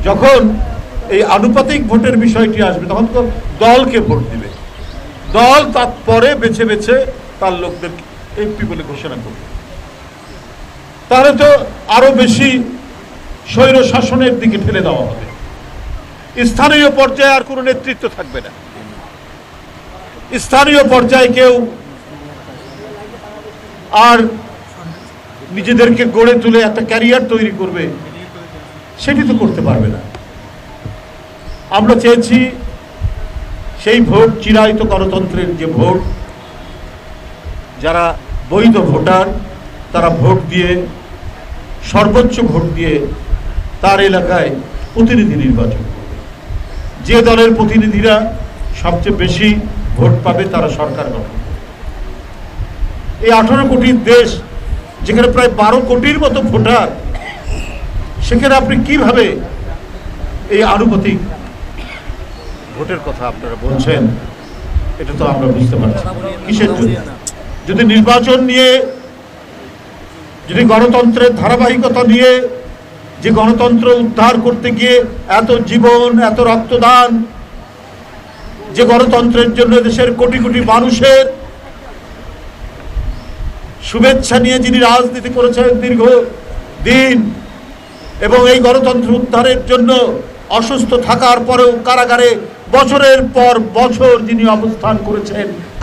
যখন এই আনুপাতিক ভোটের বিষয়টি আসবে তখন তো দলকে ভোট দিবে, দল তারপরে বেছে বেছে তার লোকদের এমপি বলে ঘোষণা করবে। তাহলে তো আরো বেশি স্বৈর শাসনের দিকে ঠেলে দেওয়া হবে। স্থানীয় পর্যায়ে আর কোনো নেতৃত্ব থাকবে না। স্থানীয় পর্যায়ে কেউ আর নিজেদেরকে গড়ে তুলে একটা ক্যারিয়ার তৈরি করবে সেটি তো করতে পারবে না। আমরা চেয়েছি সেই ভোট, চিরায়ত গণতন্ত্রের যে ভোট, যারা বৈধ ভোটার তারা ভোট দিয়ে, সর্বোচ্চ ভোট দিয়ে তার এলাকায় প্রতিনিধি নির্বাচন করবে। যে দলের প্রতিনিধিরা সবচেয়ে বেশি ভোট পাবে তারা সরকার গঠন করবে। এই 18 কোটির দেশ, যেখানে প্রায় 12 কোটির মতো ভোটার, সেখানে আপনি কিভাবে এই আনুপাতিক ভোটের কথা আপনারা বলছেন? এটা তো আমরা বুঝতে পারছি কিসের জন্য। যদি নির্বাচন নিয়ে, যদি গণতন্ত্রের ধারাবাহিকতা নিয়ে, যে গণতন্ত্র উদ্ধার করতে গিয়ে এত জীবন, এত রক্তদান, যে গণতন্ত্রের জন্য দেশের কোটি কোটি মানুষের শুভেচ্ছা নিয়ে যিনি রাজনীতি করেছেন দীর্ঘ দিন, এবং এই গণতন্ত্র উদ্ধারের জন্য অসুস্থ থাকার পরেও কারাগারে বছরের পর বছর যিনি অবস্থান করেছেন,